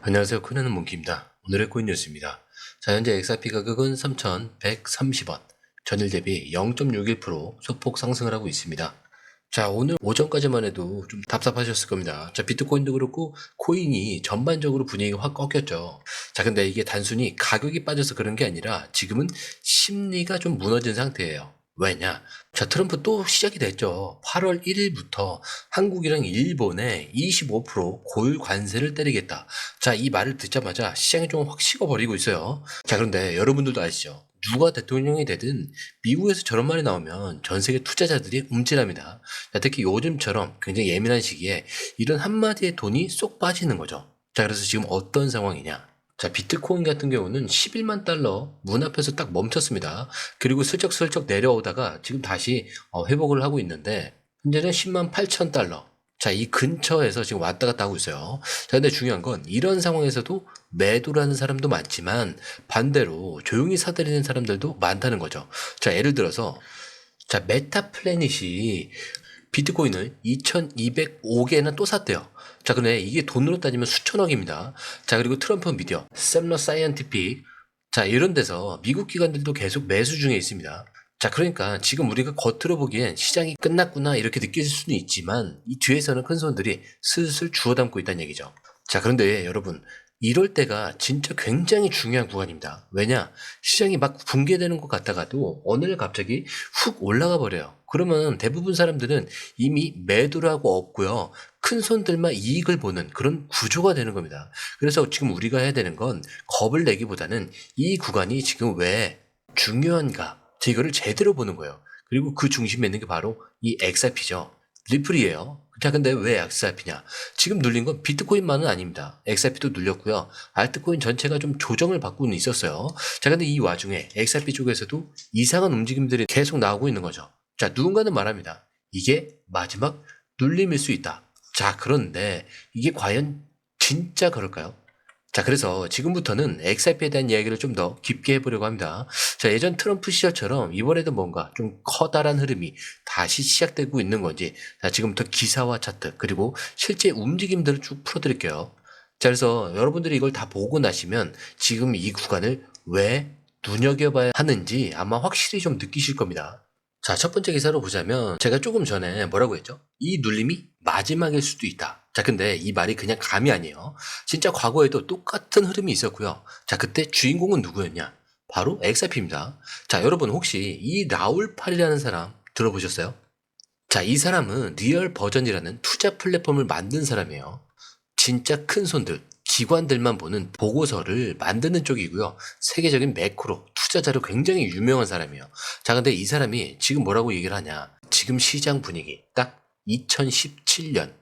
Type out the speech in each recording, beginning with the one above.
안녕하세요. 코인하는 몽키입니다. 오늘의 코인 뉴스입니다. 자, 현재 XRP 가격은 3,130원, 전일 대비 0.61% 소폭 상승을 하고 있습니다. 자, 오늘 오전까지만 해도 좀 답답하셨을 겁니다. 자, 비트코인도 그렇고 코인이 전반적으로 분위기가 확 꺾였죠. 자, 근데 이게 단순히 가격이 빠져서 그런 게 아니라 지금은 심리가 좀 무너진 상태예요. 왜냐? 자, 트럼프 또 시작이 됐죠. 8월 1일부터 한국이랑 일본에 25% 고율 관세를 때리겠다. 자, 이 말을 듣자마자 시장이 좀 확 식어버리고 있어요. 자, 그런데 여러분들도 아시죠? 누가 대통령이 되든 미국에서 저런 말이 나오면 전 세계 투자자들이 움찔합니다. 자, 특히 요즘처럼 굉장히 예민한 시기에 이런 한마디의 돈이 쏙 빠지는 거죠. 자, 그래서 지금 어떤 상황이냐? 자, 비트코인 같은 경우는 11만 달러 문 앞에서 딱 멈췄습니다. 그리고 슬쩍슬쩍 내려오다가 지금 다시 회복을 하고 있는데 현재는 10만 8천 달러. 자, 이 근처에서 지금 왔다 갔다 하고 있어요. 자, 근데 중요한 건 이런 상황에서도 매도를 하는 사람도 많지만 반대로 조용히 사들이는 사람들도 많다는 거죠. 자, 예를 들어서 자, 메타플래닛이 비트코인을 2205개나 또 샀대요. 자, 근데 이게 돈으로 따지면 수천억입니다. 자, 그리고 트럼프 미디어, 샘러 사이언티픽, 자, 이런 데서 미국 기관들도 계속 매수 중에 있습니다. 자, 그러니까 지금 우리가 겉으로 보기엔 시장이 끝났구나 이렇게 느껴질 수는 있지만 이 뒤에서는 큰 손들이 슬슬 주워 담고 있다는 얘기죠. 자, 그런데 여러분, 이럴 때가 진짜 굉장히 중요한 구간입니다. 왜냐? 시장이 막 붕괴되는 것 같다가도 어느 날 갑자기 훅 올라가 버려요. 그러면 대부분 사람들은 이미 매도를 하고 없고요. 큰 손들만 이익을 보는 그런 구조가 되는 겁니다. 그래서 지금 우리가 해야 되는 건 겁을 내기보다는 이 구간이 지금 왜 중요한가? 이거를 제대로 보는 거예요. 그리고 그 중심에 있는 게 바로 이 XRP죠. 리플이에요. 자, 근데 왜 XRP냐? 지금 눌린 건 비트코인만은 아닙니다. XRP도 눌렸고요. 알트코인 전체가 좀 조정을 받고는 있었어요. 자, 근데 이 와중에 XRP 쪽에서도 이상한 움직임들이 계속 나오고 있는 거죠. 자, 누군가는 말합니다. 이게 마지막 눌림일 수 있다. 자, 그런데 이게 과연 진짜 그럴까요? 자, 그래서 지금부터는 XRP에 대한 이야기를 좀 더 깊게 해보려고 합니다. 자, 예전 트럼프 시절처럼 이번에도 뭔가 좀 커다란 흐름이 다시 시작되고 있는 건지, 자, 지금부터 기사와 차트, 그리고 실제 움직임들을 쭉 풀어드릴게요. 자, 그래서 여러분들이 이걸 다 보고 나시면 지금 이 구간을 왜 눈여겨봐야 하는지 아마 확실히 좀 느끼실 겁니다. 자, 첫 번째 기사로 보자면 제가 조금 전에 뭐라고 했죠? 이 눌림이 마지막일 수도 있다. 자, 근데 이 말이 그냥 감이 아니에요. 진짜 과거에도 똑같은 흐름이 있었고요. 자, 그때 주인공은 누구였냐? 바로 XRP입니다. 자, 여러분 혹시 이 라울팔이라는 사람 들어보셨어요? 자, 이 사람은 리얼 버전이라는 투자 플랫폼을 만든 사람이에요. 진짜 큰 손들, 기관들만 보는 보고서를 만드는 쪽이고요. 세계적인 매크로, 투자자로 굉장히 유명한 사람이에요. 자, 근데 이 사람이 지금 뭐라고 얘기를 하냐. 지금 시장 분위기, 딱 2017년.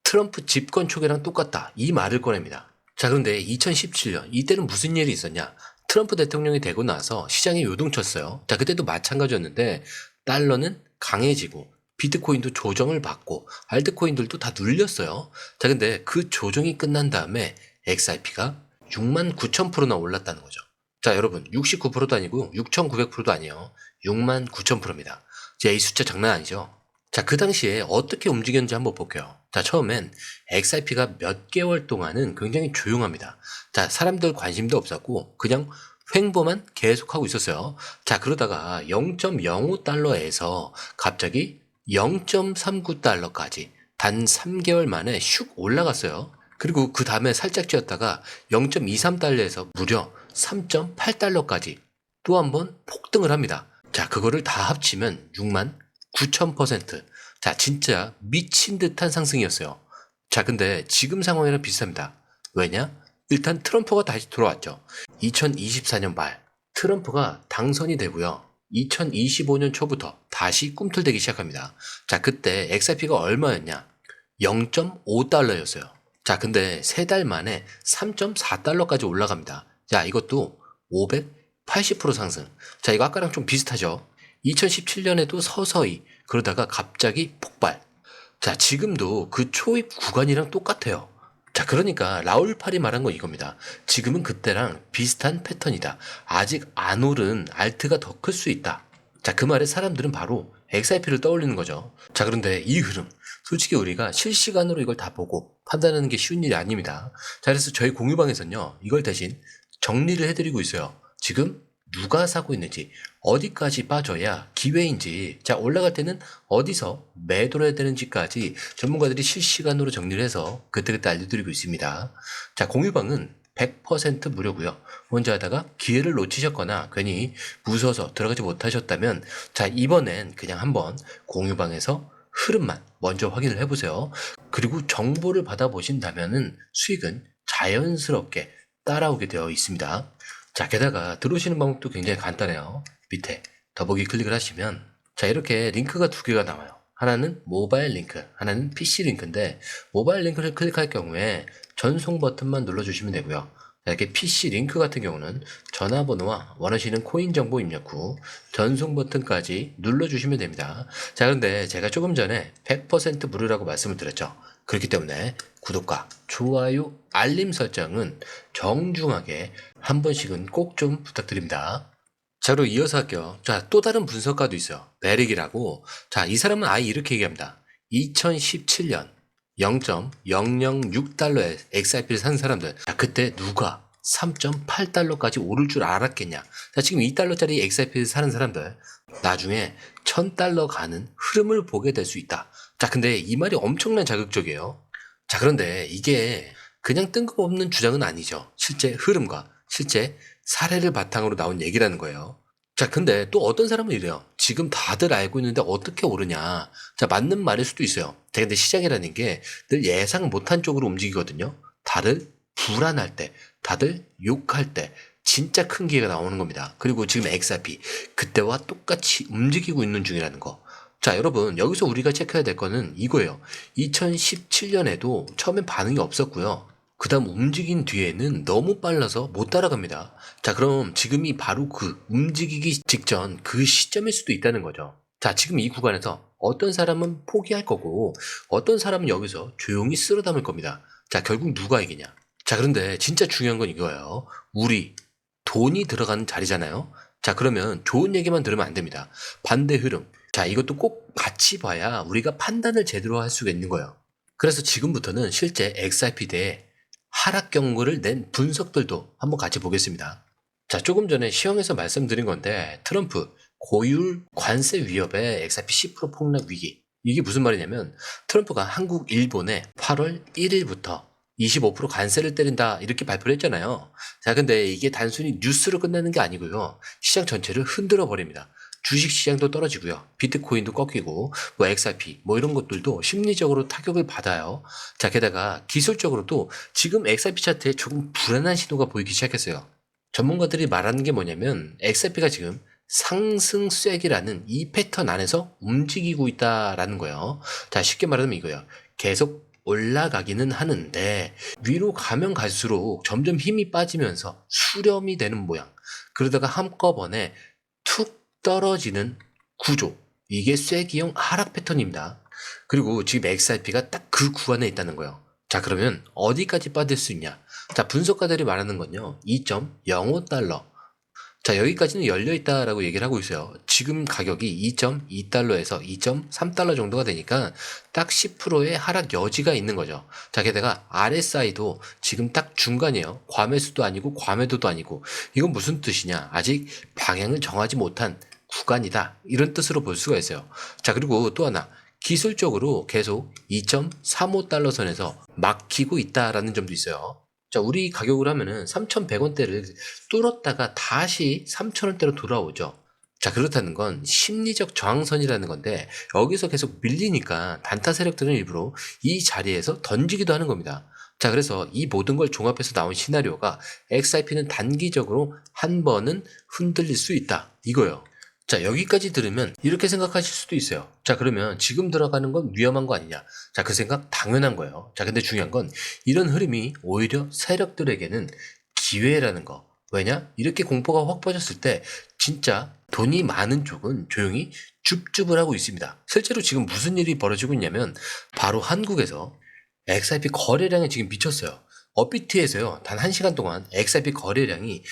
트럼프 집권 초기랑 똑같다. 이 말을 꺼냅니다. 자, 그런데 2017년, 이때는 무슨 일이 있었냐. 트럼프 대통령이 되고 나서 시장이 요동쳤어요. 자, 그때도 마찬가지였는데, 달러는 강해지고, 비트코인도 조정을 받고, 알트코인들도 다 눌렸어요. 자, 근데 그 조정이 끝난 다음에 XRP가 69,000%나 올랐다는 거죠. 자, 여러분, 69%도 아니고 6,900%도 아니에요. 69,000%입니다. 자, 이 숫자 장난 아니죠? 자, 그 당시에 어떻게 움직였는지 한번 볼게요. 자, 처음엔 XRP가 몇 개월 동안은 굉장히 조용합니다. 자, 사람들 관심도 없었고, 그냥 횡보만 계속하고 있었어요. 자, 그러다가 0.05달러에서 갑자기 0.39달러까지 단 3개월 만에 슉 올라갔어요. 그리고 그 다음에 살짝 찌었다가 0.23달러에서 무려 3.8달러까지 또 한 번 폭등을 합니다. 자, 그거를 다 합치면 6만 9,000%. 자, 진짜 미친 듯한 상승이었어요. 자, 근데 지금 상황이랑 비슷합니다. 왜냐? 일단 트럼프가 다시 돌아왔죠. 2024년 말 트럼프가 당선이 되고요. 2025년 초부터 다시 꿈틀대기 시작합니다. 자, 그때 XRP가 얼마였냐? 0.5달러였어요. 자, 근데 3달 만에 3.4달러까지 올라갑니다. 자, 이것도 580% 상승. 자, 이거 아까랑 좀 비슷하죠? 2017년에도 서서히 그러다가 갑자기 폭발. 자, 지금도 그 초입 구간이랑 똑같아요. 자, 그러니까 라울팔이 말한 건 이겁니다. 지금은 그때랑 비슷한 패턴이다. 아직 안 오른 알트가 더 클 수 있다. 자, 그 말에 사람들은 바로 XRP를 떠올리는 거죠. 자, 그런데 이 흐름 솔직히 우리가 실시간으로 이걸 다 보고 판단하는 게 쉬운 일이 아닙니다. 자, 그래서 저희 공유방에서는요, 이걸 대신 정리를 해드리고 있어요. 지금 누가 사고 있는지, 어디까지 빠져야 기회인지, 자, 올라갈 때는 어디서 매도를 해야 되는지까지 전문가들이 실시간으로 정리를 해서 그때그때 알려드리고 있습니다. 자, 공유방은 100% 무료고요. 혼자 하다가 기회를 놓치셨거나 괜히 무서워서 들어가지 못하셨다면, 자, 이번엔 그냥 한번 공유방에서 흐름만 먼저 확인을 해보세요. 그리고 정보를 받아보신다면은 수익은 자연스럽게 따라오게 되어 있습니다. 자, 게다가 들어오시는 방법도 굉장히 간단해요. 밑에 더보기 클릭을 하시면, 자, 이렇게 링크가 두 개가 나와요. 하나는 모바일 링크, 하나는 PC 링크인데, 모바일 링크를 클릭할 경우에 전송 버튼만 눌러주시면 되고요. 이렇게 PC 링크 같은 경우는 전화번호와 원하시는 코인 정보 입력 후 전송 버튼까지 눌러주시면 됩니다. 자, 그런데 제가 조금 전에 100% 무료라고 말씀을 드렸죠. 그렇기 때문에 구독과 좋아요, 알림 설정은 정중하게 한 번씩은 꼭 좀 부탁드립니다. 자, 그리고 이어서 할게요. 자, 또 다른 분석가도 있어요. 베릭이라고. 자, 이 사람은 아예 이렇게 얘기합니다. 2017년 0.006달러에 XRP를 산 사람들. 자, 그때 누가 3.8달러까지 오를 줄 알았겠냐. 자, 지금 2달러짜리 XRP를 사는 사람들. 나중에 1000달러 가는 흐름을 보게 될 수 있다. 자, 근데 이 말이 엄청난 자극적이에요. 자, 그런데 이게 그냥 뜬금없는 주장은 아니죠. 실제 흐름과 실제 사례를 바탕으로 나온 얘기라는 거예요. 자, 근데 또 어떤 사람은 이래요. 지금 다들 알고 있는데 어떻게 오르냐. 자, 맞는 말일 수도 있어요. 자, 근데 시장이라는 게 늘 예상 못한 쪽으로 움직이거든요. 다들 불안할 때, 다들 욕할 때, 진짜 큰 기회가 나오는 겁니다. 그리고 지금 XRP, 그때와 똑같이 움직이고 있는 중이라는 거. 자, 여러분, 여기서 우리가 체크해야 될 거는 이거예요. 2017년에도 처음엔 반응이 없었고요. 그 다음 움직인 뒤에는 너무 빨라서 못 따라갑니다. 자, 그럼 지금이 바로 그 움직이기 직전 그 시점일 수도 있다는 거죠. 자, 지금 이 구간에서 어떤 사람은 포기할 거고 어떤 사람은 여기서 조용히 쓸어 담을 겁니다. 자, 결국 누가 이기냐. 자, 그런데 진짜 중요한 건 이거예요. 우리 돈이 들어가는 자리잖아요. 자, 그러면 좋은 얘기만 들으면 안 됩니다. 반대 흐름. 자, 이것도 꼭 같이 봐야 우리가 판단을 제대로 할 수가 있는 거예요. 그래서 지금부터는 실제 XRP대에 하락 경고를 낸 분석들도 한번 같이 보겠습니다. 자, 조금 전에 시황에서 말씀드린 건데 트럼프 고율 관세 위협에 XRP 10% 폭락 위기. 이게 무슨 말이냐면 트럼프가 한국, 일본에 8월 1일부터 25% 관세를 때린다 이렇게 발표를 했잖아요. 자, 근데 이게 단순히 뉴스로 끝나는 게 아니고요. 시장 전체를 흔들어 버립니다. 주식 시장도 떨어지고요. 비트코인도 꺾이고 뭐 XRP 뭐 이런 것들도 심리적으로 타격을 받아요. 자, 게다가 기술적으로도 지금 XRP 차트에 조금 불안한 신호가 보이기 시작했어요. 전문가들이 말하는 게 뭐냐면 XRP가 지금 상승 쐐기라는 이 패턴 안에서 움직이고 있다라는 거예요. 자, 쉽게 말하면 이거예요. 계속 올라가기는 하는데 위로 가면 갈수록 점점 힘이 빠지면서 수렴이 되는 모양. 그러다가 한꺼번에 툭 떨어지는 구조. 이게 쐐기형 하락 패턴입니다. 그리고 지금 XRP가 딱 그 구간에 있다는 거예요. 자, 그러면 어디까지 빠질 수 있냐? 자, 분석가들이 말하는 건요. 2.05달러. 자, 여기까지는 열려있다라고 얘기를 하고 있어요. 지금 가격이 2.2달러에서 2.3달러 정도가 되니까 딱 10%의 하락 여지가 있는 거죠. 자, 게다가 RSI도 지금 딱 중간이에요. 과매수도 아니고 과매도도 아니고. 이건 무슨 뜻이냐? 아직 방향을 정하지 못한 구간이다. 이런 뜻으로 볼 수가 있어요. 자, 그리고 또 하나. 기술적으로 계속 2.35달러 선에서 막히고 있다라는 점도 있어요. 자, 우리 가격으로 하면은 3,100원대를 뚫었다가 다시 3,000원대로 돌아오죠. 자, 그렇다는 건 심리적 저항선이라는 건데 여기서 계속 밀리니까 단타 세력들은 일부러 이 자리에서 던지기도 하는 겁니다. 자, 그래서 이 모든 걸 종합해서 나온 시나리오가 XRP는 단기적으로 한 번은 흔들릴 수 있다. 이거예요. 자, 여기까지 들으면 이렇게 생각하실 수도 있어요. 자, 그러면 지금 들어가는 건 위험한 거 아니냐? 자, 그 생각 당연한 거예요. 자, 근데 중요한 건 이런 흐름이 오히려 세력들에게는 기회라는 거. 왜냐? 이렇게 공포가 확 퍼졌을 때 진짜 돈이 많은 쪽은 조용히 줍줍을 하고 있습니다. 실제로 지금 무슨 일이 벌어지고 있냐면 바로 한국에서 XRP 거래량이 지금 미쳤어요. 업비트에서요, 단 1시간 동안 XRP 거래량이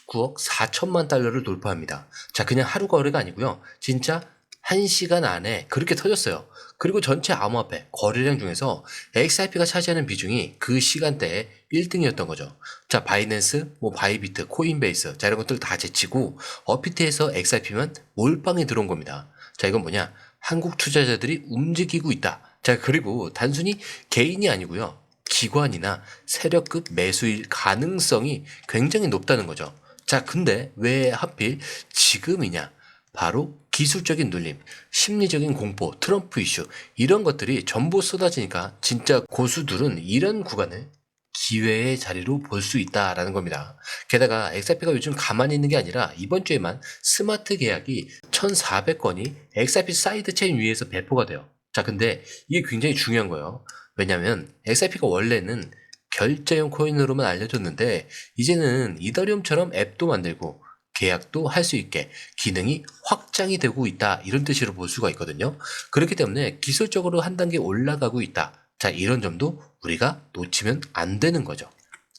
19억 4천만 달러를 돌파합니다. 자, 그냥 하루 거래가 아니고요. 진짜 1시간 안에 그렇게 터졌어요. 그리고 전체 암호화폐 거래량 중에서 XRP가 차지하는 비중이 그 시간대에 1등이었던 거죠. 자, 바이낸스, 바이비트, 코인베이스, 자, 이런 것들 다 제치고 업비트에서 XRP만 몰빵이 들어온 겁니다. 자, 이건 뭐냐? 한국 투자자들이 움직이고 있다. 자, 그리고 단순히 개인이 아니고요. 기관이나 세력급 매수일 가능성이 굉장히 높다는 거죠. 자, 근데 왜 하필 지금이냐? 바로 기술적인 눌림, 심리적인 공포, 트럼프 이슈 이런 것들이 전부 쏟아지니까 진짜 고수들은 이런 구간을 기회의 자리로 볼 수 있다라는 겁니다. 게다가 XRP가 요즘 가만히 있는 게 아니라 이번 주에만 스마트 계약이 1,400건이 XRP 사이드체인 위에서 배포가 돼요. 자, 근데 이게 굉장히 중요한 거예요. 왜냐면 XRP가 원래는 결제용 코인으로만 알려졌는데 이제는 이더리움처럼 앱도 만들고 계약도 할 수 있게 기능이 확장이 되고 있다, 이런 뜻으로 볼 수가 있거든요. 그렇기 때문에 기술적으로 한 단계 올라가고 있다. 자, 이런 점도 우리가 놓치면 안 되는 거죠.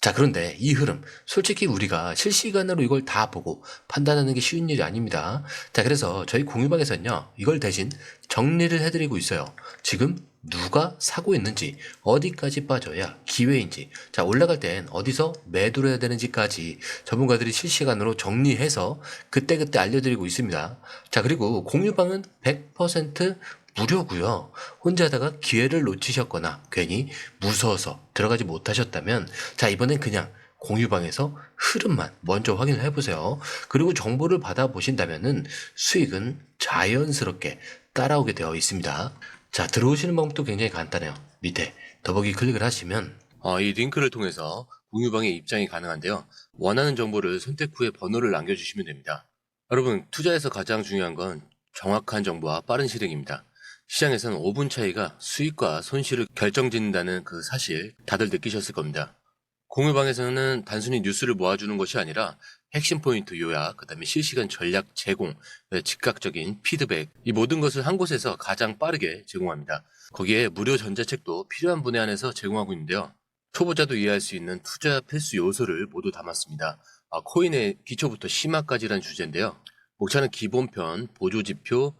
자, 그런데 이 흐름 솔직히 우리가 실시간으로 이걸 다 보고 판단하는 게 쉬운 일이 아닙니다. 자, 그래서 저희 공유방에서는요, 이걸 대신 정리를 해드리고 있어요. 지금 누가 사고 있는지, 어디까지 빠져야 기회인지, 자, 올라갈 땐 어디서 매도를 해야 되는지까지 전문가들이 실시간으로 정리해서 그때그때 알려드리고 있습니다. 자, 그리고 공유방은 100% 무료고요. 혼자 하다가 기회를 놓치셨거나 괜히 무서워서 들어가지 못하셨다면, 자, 이번엔 그냥 공유방에서 흐름만 먼저 확인을 해보세요. 그리고 정보를 받아보신다면은 수익은 자연스럽게 따라오게 되어 있습니다. 자, 들어오시는 방법도 굉장히 간단해요. 밑에 더보기 클릭을 하시면 이 링크를 통해서 공유방에 입장이 가능한데요. 원하는 정보를 선택 후에 번호를 남겨주시면 됩니다. 여러분, 투자에서 가장 중요한 건 정확한 정보와 빠른 실행입니다. 시장에서는 5분 차이가 수익과 손실을 결정짓는다는 그 사실 다들 느끼셨을 겁니다. 공유방에서는 단순히 뉴스를 모아주는 것이 아니라 핵심 포인트 요약, 그 다음에 실시간 전략 제공, 즉각적인 피드백, 이 모든 것을 한 곳에서 가장 빠르게 제공합니다. 거기에 무료 전자책도 필요한 분야 안에서 제공하고 있는데요. 초보자도 이해할 수 있는 투자 필수 요소를 모두 담았습니다. 코인의 기초부터 심화까지라는 주제인데요. 목차는 기본편, 보조지표,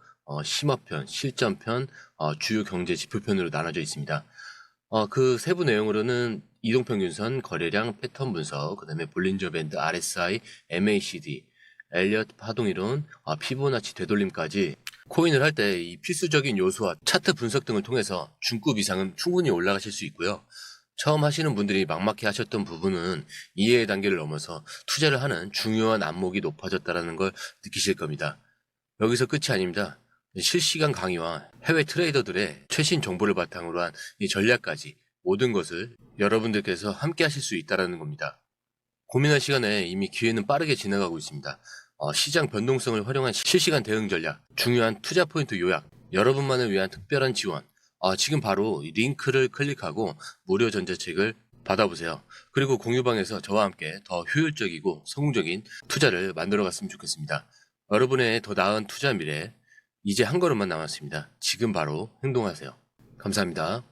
심화편, 실전편, 주요 경제 지표편으로 나눠져 있습니다. 그 세부 내용으로는 이동평균선, 거래량, 패턴 분석, 그 다음에 볼린저 밴드, RSI, MACD, 엘리엇 파동이론, 피보나치 되돌림까지 코인을 할 때 이 필수적인 요소와 차트 분석 등을 통해서 중급 이상은 충분히 올라가실 수 있고요. 처음 하시는 분들이 막막해 하셨던 부분은 이해의 단계를 넘어서 투자를 하는 중요한 안목이 높아졌다는 걸 느끼실 겁니다. 여기서 끝이 아닙니다. 실시간 강의와 해외 트레이더들의 최신 정보를 바탕으로 한 이 전략까지 모든 것을 여러분들께서 함께 하실 수 있다는 겁니다. 고민할 시간에 이미 기회는 빠르게 지나가고 있습니다. 시장 변동성을 활용한 실시간 대응 전략, 중요한 투자 포인트 요약, 여러분만을 위한 특별한 지원, 지금 바로 이 링크를 클릭하고 무료 전자책을 받아보세요. 그리고 공유방에서 저와 함께 더 효율적이고 성공적인 투자를 만들어 갔으면 좋겠습니다. 여러분의 더 나은 투자 미래, 이제 한 걸음만 남았습니다. 지금 바로 행동하세요. 감사합니다.